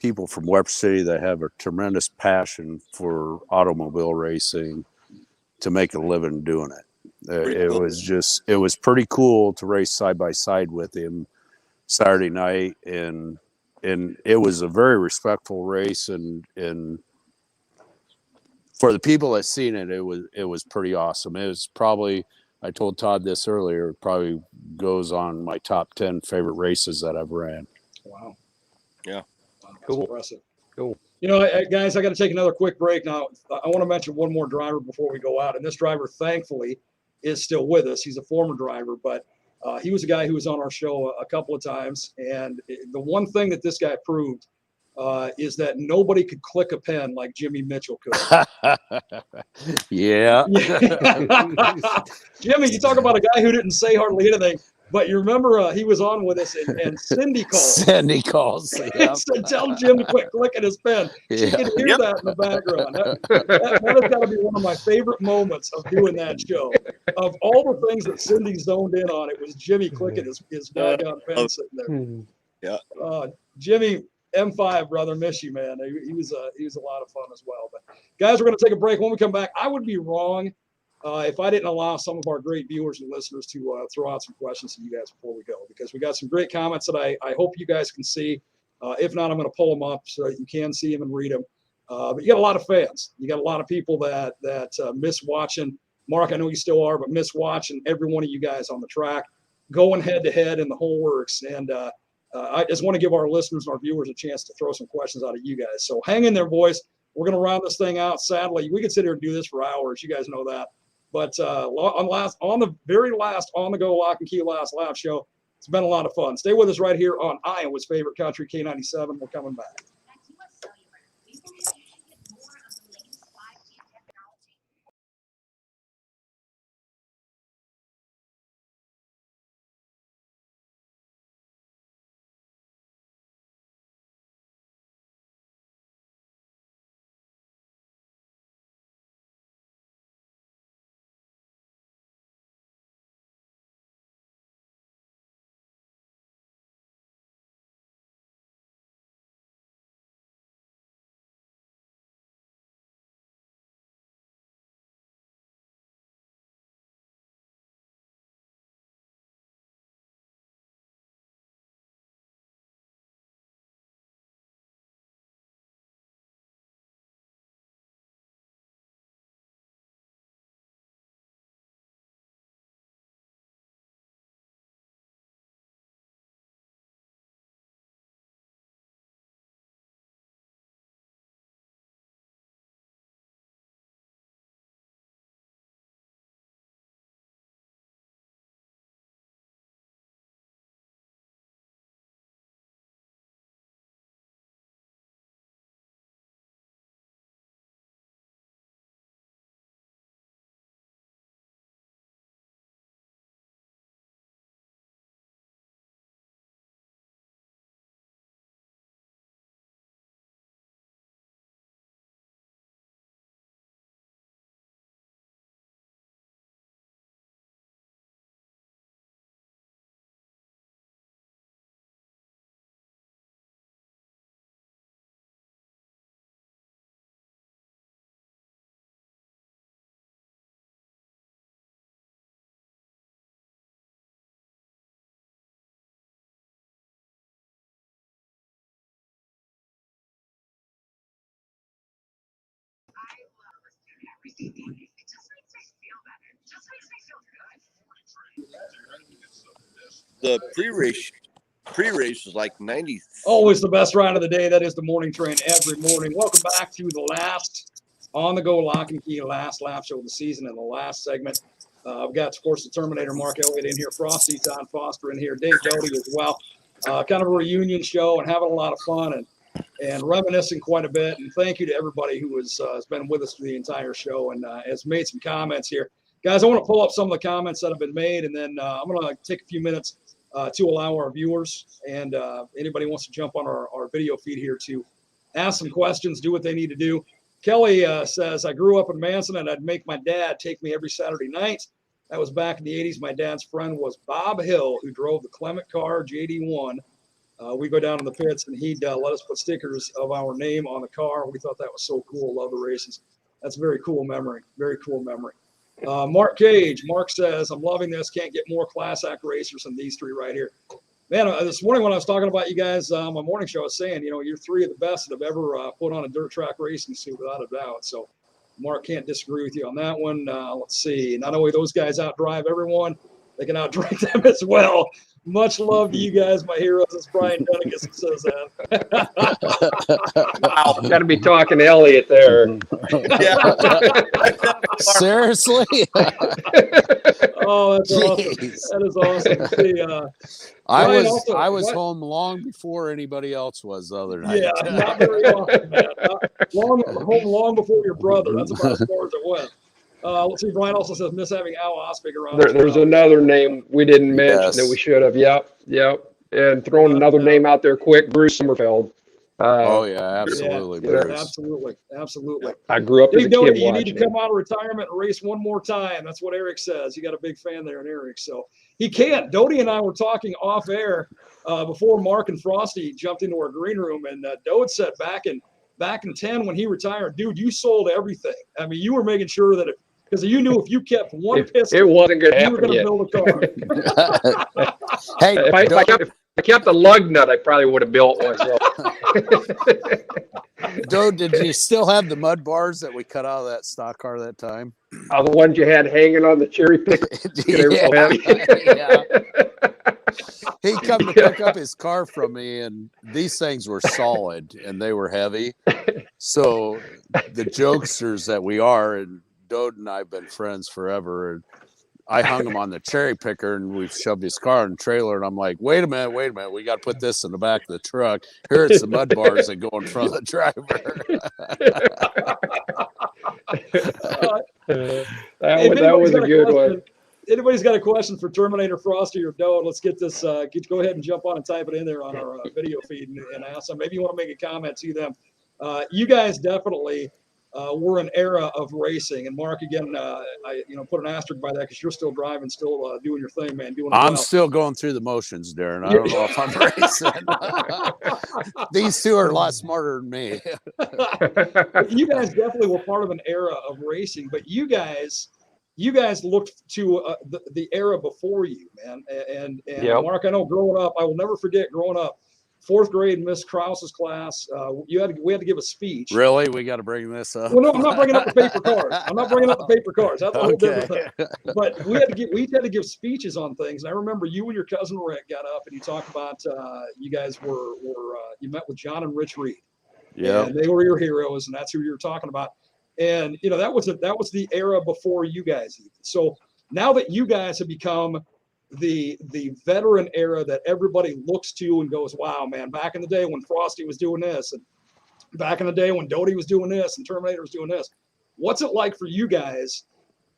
people from Weber City that have a tremendous passion for automobile racing to make a living doing it. It was pretty cool to race side by side with him Saturday night, and it was a very respectful race, and for the people that seen it, it was pretty awesome. It was probably, I told Todd this earlier, it probably goes on my top 10 favorite races that I've ran. Wow. Yeah. Wow, that's Cool. impressive. Cool. Guys, I got to take another quick break now. I want to mention one more driver before we go out, and this driver, thankfully, is still with us. He's a former driver, but he was a guy who was on our show a couple of times, and the one thing that this guy proved is that nobody could click a pen like Jimmy Mitchell could. Yeah. Jimmy, you talk about a guy who didn't say hardly anything, but you remember he was on with us, and Cindy called. Cindy calls. Yeah. So tell Jim to quit clicking his pen. She can hear that in the background. That has got to be one of my favorite moments of doing that show. Of all the things that Cindy zoned in on, it was Jimmy clicking his doggone pen sitting there. Yeah. Jimmy, M5, brother, miss you, man. He was a lot of fun as well. But guys, we're going to take a break. When we come back, I would be wrong if I didn't allow some of our great viewers and listeners to throw out some questions to you guys before we go, because we got some great comments that I hope you guys can see. If not, I'm going to pull them up so you can see them and read them. But you got a lot of fans. You got a lot of people that miss watching. Mark, I know you still are, but miss watching every one of you guys on the track, going head to head in the whole works. And I just want to give our listeners and our viewers a chance to throw some questions out of you guys. So hang in there, boys. We're going to round this thing out. Sadly, we could sit here and do this for hours. You guys know that. But on the very last On the Go Lock and Key Last Lap show, it's been a lot of fun. Stay with us right here on Iowa's favorite country, K97. We're coming back. The pre-race was like 90. Always the best ride of the day. That is the morning train every morning. Welcome back to the last On the Go Lock and Key last lap show of the season and the last segment. We've got, of course, the Terminator Mark Elliott in here, Frosty, Todd Foster in here, Dave Doughty as well. Kind of a reunion show and having a lot of fun and reminiscing quite a bit. And thank you to everybody who has been with us through the entire show and has made some comments here. Guys, I want to pull up some of the comments that have been made, and then I'm going to take a few minutes to allow our viewers and anybody wants to jump on our video feed here to ask some questions, do what they need to do. Kelly says, I grew up in Manson and I'd make my dad take me every Saturday night. That was back in the 80s. My dad's friend was Bob Hill, who drove the Clement car, JD1. We go down in the pits and he'd let us put stickers of our name on the car. We thought that was so cool. Love the races. That's a very cool memory. Very cool memory. Mark Cage. Mark says, I'm loving this. Can't get more class act racers than these three right here. Man, this morning when I was talking about you guys on my morning show, I was saying, you're three of the best that have ever put on a dirt track racing suit without a doubt. So Mark can't disagree with you on that one. Let's see. Not only those guys outdrive everyone, they can outdrink them as well. Much love to you guys, my heroes. It's Brian Dunnigus who says that. Wow, got to be talking to Elliott there. Seriously? Oh, that's awesome. That is awesome. See, I was home long before anybody else was the other night. Yeah, not very often, man. Home long before your brother. That's about as far as it went. Let's see. Brian also says, miss having Al Osbig around. There's another name we didn't mention that we should have. Yep. And throwing another name out there quick, Bruce Sommerfeld. Oh yeah, absolutely. Yeah, absolutely. I grew up as a kid watching. You need to come out of retirement and race one more time. That's what Eric says. You got a big fan there in Eric, so he can't. Doughty and I were talking off air before Mark and Frosty jumped into our green room, and Doughty said back in 10 when he retired, dude, you sold everything. I mean, you were making sure that because you knew if you kept one pistol, it wasn't going to you were happen going to yet. build a car. Hey, If I kept the lug nut, I probably would have built one. So. Doe, did you still have the mud bars that we cut out of that stock car that time? The ones you had hanging on the cherry pick. Yeah. He come to pick up his car from me, and these things were solid and they were heavy. So the jokesters that we are, and Doe and I have been friends forever, and I hung him on the cherry picker, and we shoved his car in the trailer, and I'm like, wait a minute, we got to put this in the back of the truck. Here it's the mud bars that go in front of the driver. That was a good one. Anybody's got a question for Terminator, Frosty, or Doe? Let's get this. Go ahead and jump on and type it in there on our video feed and ask them. Maybe you want to make a comment to them. You guys definitely were an era of racing. And Mark, again, I put an asterisk by that because you're still driving, still doing your thing, man. I'm still going through the motions, Darren. I don't know if I'm racing. These two are a lot smarter than me. You guys definitely were part of an era of racing, but you guys looked to the era before you, man. And yep. Mark, I know growing up, I will never forget growing up, 4th grade, Miss Krause's class, we had to give a speech. Really? We got to bring this up? Well, no, I'm not bringing up the paper cars. That's a whole different thing. But we had to give speeches on things. And I remember you and your cousin Rick got up and you talked about you guys were you met with John and Rich Reed. Yeah. And they were your heroes, and that's who you were talking about. And that was the era before you guys even. So now that you guys have become the veteran era that everybody looks to and goes, wow, man, back in the day when Frosty was doing this, and back in the day when Doughty was doing this and Terminator was doing this, what's it like for you guys?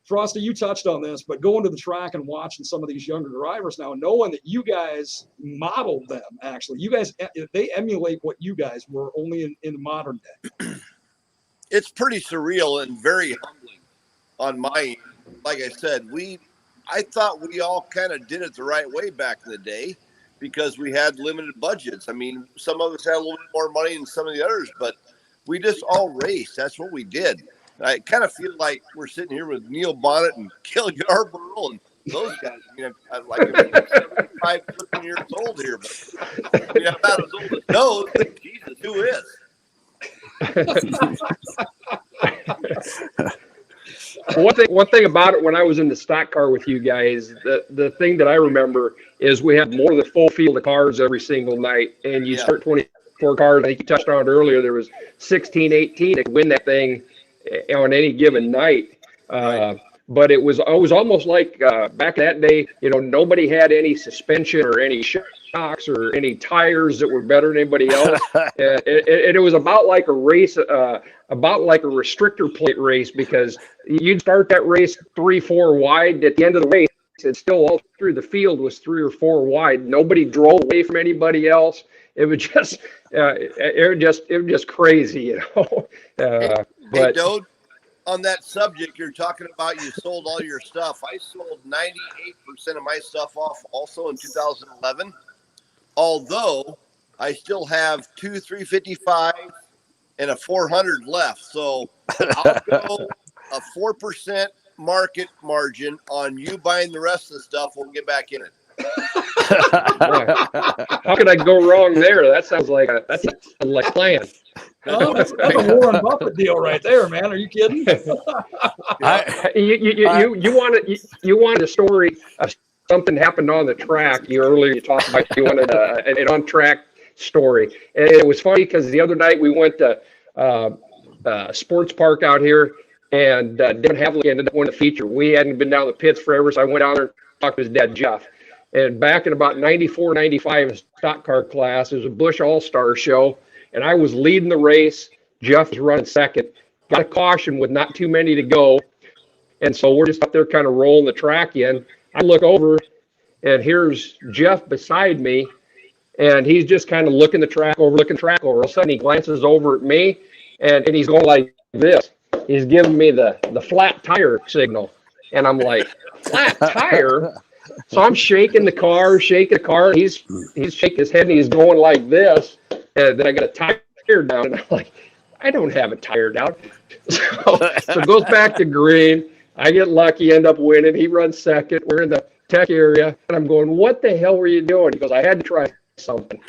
Frosty, you touched on this, but going to the track and watching some of these younger drivers now, knowing that you guys modeled them, actually, you guys, they emulate what you guys were only in the modern day. It's pretty surreal and very humbling on my end. Like I said, I thought we all kind of did it the right way back in the day because we had limited budgets. I mean, some of us had a little bit more money than some of the others, but we just all raced. That's what we did. And I kind of feel like we're sitting here with Neil Bonnet and Kelly Yarborough and those guys. I mean, I'm like 75 years old here, but I mean, I'm not as old as those. Jesus, who is? One thing about it, when I was in the stock car with you guys, the thing that I remember is we had more than a full field of cars every single night, and you start 24 cars. I think you touched on it earlier. There was 16, 18 that could win that thing on any given night. Right. But it was almost like back that day, nobody had any suspension or any shocks or any tires that were better than anybody else. It was about like a race, about like a restrictor plate race, because you'd start that race 3-4 wide. At the end of the race, it's still all through the field was 3 or 4 wide. Nobody drove away from anybody else. It was just, it was just crazy, Hey, Doe, on that subject, you're talking about you sold all your stuff. I sold 98% of my stuff off also in 2011, although I still have 2 355 and a 400 left. So I'll go a 4% market margin on you buying the rest of the stuff. We'll get back in it. How could I go wrong there? That sounds like that's like plan. Oh, that's a Warren Buffett deal right there, man. Are you kidding? You wanted a story of something happened on the track. You talked about you wanted an on track story, and it was funny because the other night we went to sports park out here, and Devin Havlicek ended up winning the feature. We hadn't been down the pits forever, so I went out there and talked to his dad, Jeff. And back in about 94, 95 stock car class, it was a Busch All-Star show, and I was leading the race. Jeff was running second. Got a caution with not too many to go, and so we're just up there kind of rolling the track in. I look over, and here's Jeff beside me, and he's just kind of looking the track over. All of a sudden, he glances over at me, and he's going like this. He's giving me the flat tire signal, and I'm like, flat tire? So I'm shaking the car. He's shaking his head and he's going like this. And then I got a tire down, and I'm like, I don't have a tire down. So it goes back to green. I get lucky, end up winning. He runs second. We're in the tech area, and I'm going, "What the hell were you doing?" He goes, "I had to try something."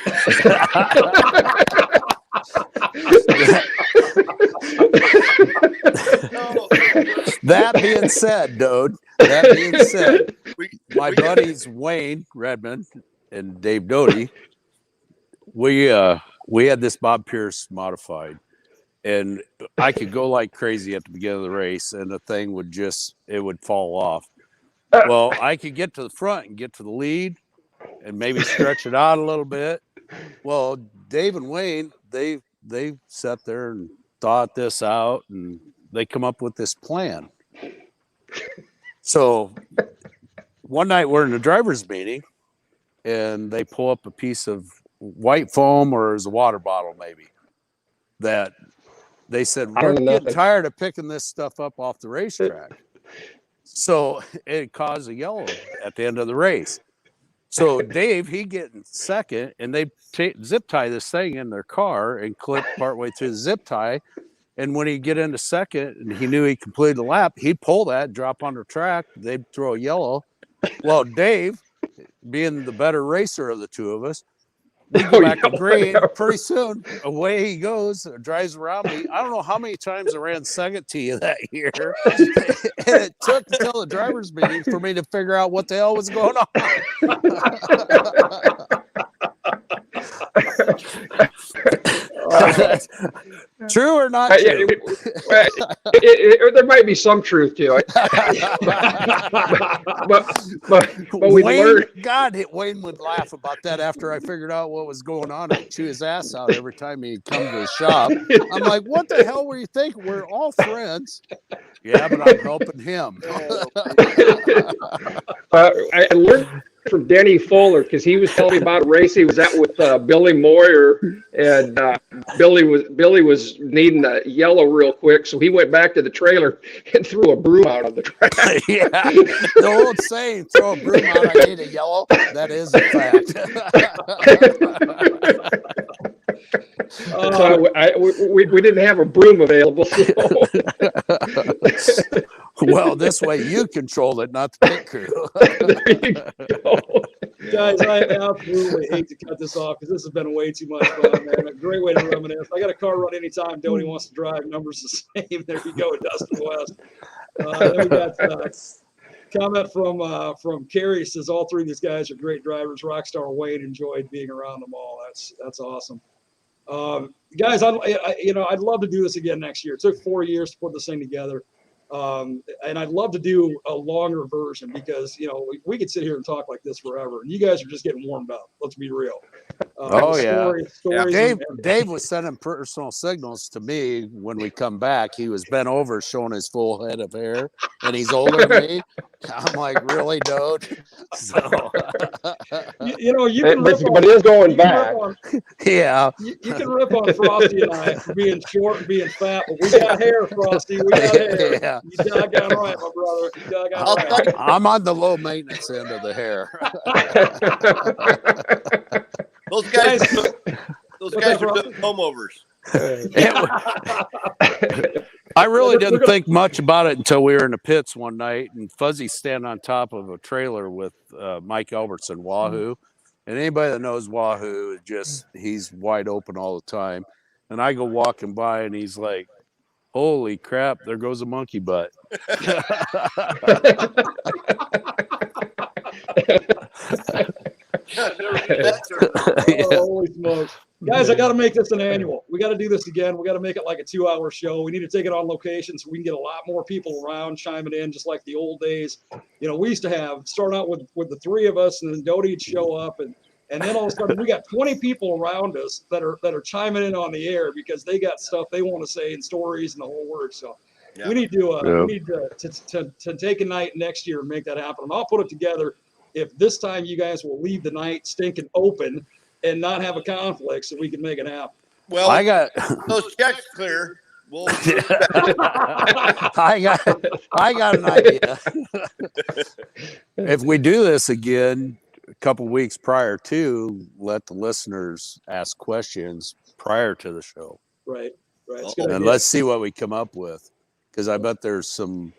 That being said, dude. That being said, my buddies Wayne Redmond and Dave Doughty, we had this Bob Pierce modified, and I could go like crazy at the beginning of the race, and the thing would fall off. Well, I could get to the front and get to the lead, and maybe stretch it out a little bit. Well, Dave and Wayne, they sat there and thought this out, and they come up with this plan. So one night we're in a driver's meeting, and they pull up a piece of white foam, or it was a water bottle maybe, that they said, "We're getting tired of picking this stuff up off the racetrack." So it caused a yellow at the end of the race. So Dave, he get in second, and they zip tie this thing in their car and clip partway through the zip tie. And when he get into second and he knew he completed the lap, he'd pull that, drop on the track, they'd throw a yellow. Well, Dave, being the better racer of the two of us, we go back to green. Pretty soon, away he goes, drives around me. I don't know how many times I ran second to you that year. And it took until the driver's meeting for me to figure out what the hell was going on. True or not true? There might be some truth to it. but we learned. God, Wayne would laugh about that after I figured out what was going on. I'd chew his ass out every time he'd come to the shop. I'm like, what the hell were you thinking? We're all friends. Yeah, but I'm helping him. I learned from Denny Fuller, because he was telling me about a race he was at with Billy Moyer, and Billy was needing a yellow real quick, so he went back to the trailer and threw a broom out on the track. Yeah, the old saying, "Throw a broom out, I need a yellow." That is a fact. So we didn't have a broom available. So. Well, this way you control it, not the pit crew. There you go. Guys, I absolutely hate to cut this off because this has been way too much fun, man. A great way to reminisce. I got a car run anytime Doughty wants to drive. Numbers the same. There you go, Dustin West. Then we got comment from Carrie, says all three of these guys are great drivers. Rockstar Wayne enjoyed being around them all. That's awesome. Guys, I'd love to do this again next year. It took 4 years to put this thing together. And I'd love to do a longer version because, we could sit here and talk like this forever. And you guys are just getting warmed up. Let's be real. Stories Dave was sending personal signals to me when we come back. He was bent over showing his full head of hair, and he's older than me. I'm like, really, dude? So, you can rip but it is going back. Yeah. You can rip on Frosty and I for being short and being fat, but we got hair, Frosty. We got hair. Yeah. You doggone right, my brother. You doggone right. I'm on the low maintenance end of the hair. Those guys are doing home overs. I really didn't think much about it until we were in the pits one night, and Fuzzy standing on top of a trailer with Mike Albertson, Wahoo. And anybody that knows Wahoo, he's wide open all the time. And I go walking by, and he's like, "Holy crap, there goes a monkey butt." Holy smokes. Guys, I got to make this an annual. We got to do this again. We got to make it like a 2-hour show. We need to take it on location so we can get a lot more people around chiming in, just like the old days. We used to start out with the three of us, and then Doughty would show up, and then all of a sudden we got 20 people around us that are chiming in on the air because they got stuff they want to say and stories and the whole works. So we need to take a night next year and make that happen. And I'll put it together if this time you guys will leave the night stinking open and not have a conflict so we can make it happen. Well, I got those checks clear. I got an idea. If we do this again a couple weeks prior to, let the listeners ask questions prior to the show. Right. And let's see what we come up with, because I bet there's some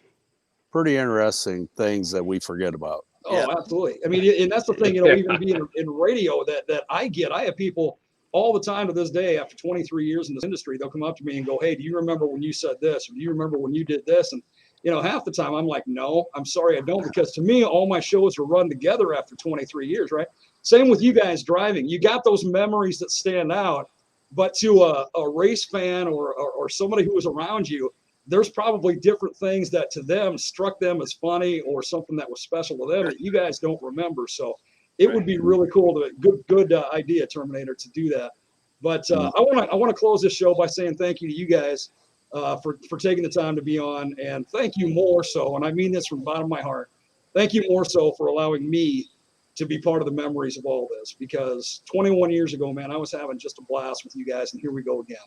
pretty interesting things that we forget about. Oh, absolutely. I mean, and that's the thing, even being in radio that I have people all the time to this day, after 23 years in this industry, they'll come up to me and go, hey, do you remember when you said this? Or do you remember when you did this? And, half the time I'm like, no, I'm sorry, I don't, because to me, all my shows are run together after 23 years, right? Same with you guys driving. You got those memories that stand out, but to a race fan or somebody who was around you, there's probably different things that to them struck them as funny or something that was special to them that you guys don't remember. So it would be really cool good idea, Terminator, to do that. But I want to close this show by saying thank you to you guys for taking the time to be on, and thank you more so, and I mean this from the bottom of my heart, thank you more so for allowing me to be part of the memories of all this, because 21 years ago, man, I was having just a blast with you guys, and here we go again.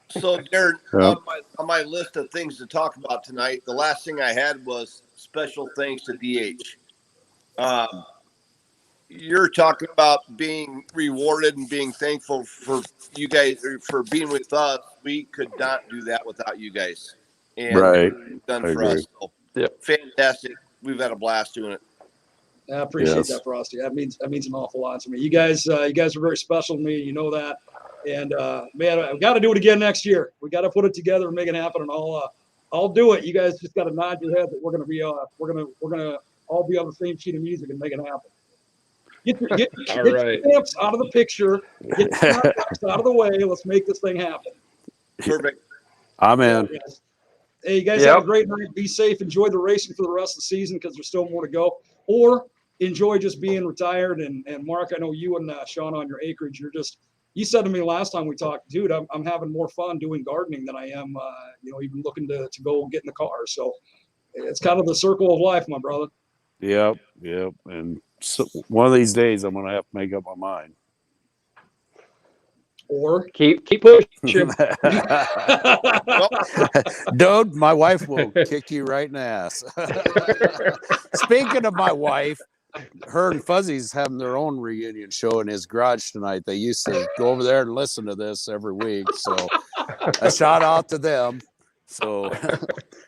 So, Darren, on my list of things to talk about tonight, the last thing I had was special thanks to DH. You're talking about being rewarded and being thankful for you guys for being with us. We could not do that without you guys. And done for us. So, fantastic. We've had a blast doing it. I appreciate that, Frosty. That means an awful lot to me. You guys are very special to me. You know that. And man, I've got to do it again next year. We got to put it together and make it happen. And I'll do it. You guys just got to nod your head that we're going to be we're gonna all be on the same sheet of music and make it happen. Get your stamps out of the picture. Get the stamps out of the way. Let's make this thing happen. Perfect. I'm in. Hey, you guys have a great night. Be safe. Enjoy the racing for the rest of the season, because there's still more to go. Or enjoy just being retired. And Mark, I know you and Sean on your acreage, you said to me last time we talked, dude, I'm having more fun doing gardening than I am, even looking to go get in the car. So it's kind of the circle of life, my brother. Yep. And so one of these days, I'm going to have to make up my mind. Or keep pushing. Dude, my wife will kick you right in the ass. Speaking of my wife, her and Fuzzy's having their own reunion show in his garage tonight. They used to go over there and listen to this every week. So a shout out to them. So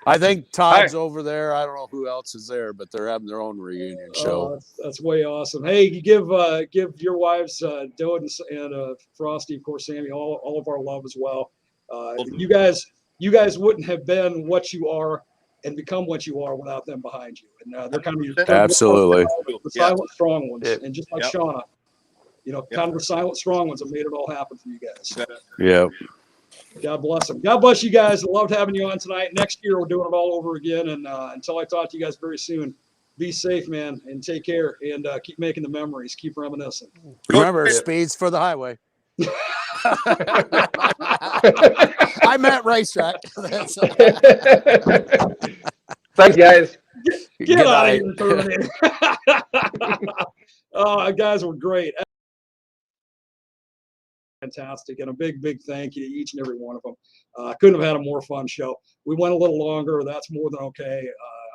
I think Todd's over there. I don't know who else is there, but they're having their own reunion show. That's way awesome. Hey, you give your wives, Doughty and Frosty, of course, Sammy, all of our love as well. You guys wouldn't have been what you are and become what you are without them behind you. And they're kind of absolutely the silent strong ones. And just like Shauna, kind of the silent strong ones that made it all happen for you guys. Yeah. God bless them. God bless you guys. I loved having you on tonight. Next year, we're doing it all over again. And until I talk to you guys very soon, be safe, man, and take care. And keep making the memories. Keep reminiscing. Remember, speed's for the highway. I meant racetrack. Thanks, guys. Get out of here, Terminator. Oh, guys were great. Fantastic, and a big thank you to each and every one of them. Couldn't have had a more fun show. We went a little longer. That's more than okay.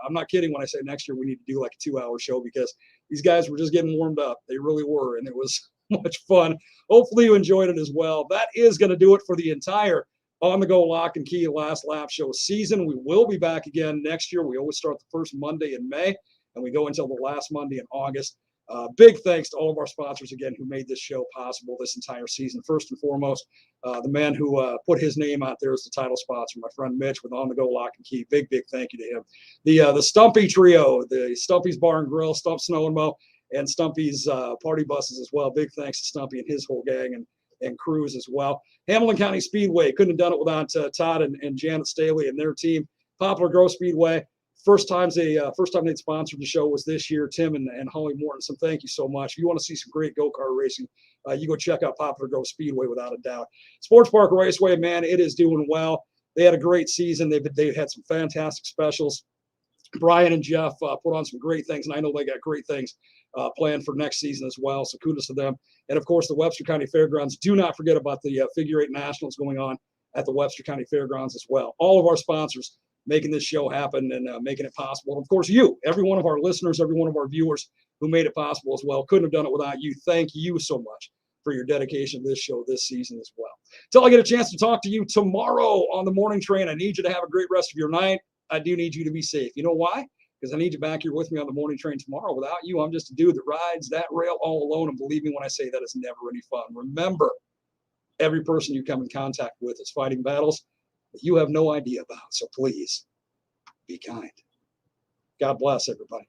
I'm not kidding when I say next year we need to do like a 2-hour show, because these guys were just getting warmed up. They really were, and it was much fun. Hopefully you enjoyed it as well. That is going to do it for the entire On the Go Lock and Key Last Lap Show season. We will be back again next year. We always start the first Monday in May, and we go until the last Monday in August. Big thanks to all of our sponsors again who made this show possible this entire season. First and foremost, the man who put his name out there as the title sponsor, my friend Mitch with On the Go Lock and Key. Big thank you to him. The Stumpy Trio, the Stumpy's Bar and Grill, Stump Snow and Mow, and Stumpy's Party Buses as well. Big thanks to Stumpy and his whole gang and crews as well. Hamilton County Speedway, couldn't have done it without Todd and Janet Staley and their team. Poplar Grove Speedway. First time they'd sponsored the show was this year. Tim and Holly Mortensen, thank you so much. If you want to see some great go-kart racing, you go check out Poplar Grove Speedway without a doubt. Sports Park Raceway, man, it is doing well. They had a great season. They've had some fantastic specials. Brian and Jeff put on some great things, and I know they got great things planned for next season as well. So kudos to them. And of course, the Webster County Fairgrounds. Do not forget about the Figure 8 Nationals going on at the Webster County Fairgrounds as well. All of our sponsors making this show happen and making it possible. And of course, you, every one of our listeners, every one of our viewers who made it possible as well. Couldn't have done it without you. Thank you so much for your dedication to this show this season as well. Until I get a chance to talk to you tomorrow on the morning train, I need you to have a great rest of your night. I do need you to be safe. You know why? because I need you back here with me on the morning train tomorrow. Without you, I'm just a dude that rides that rail all alone. And believe me when I say that, it's never any fun. Remember, every person you come in contact with is fighting battles that you have no idea about. So please be kind. God bless everybody.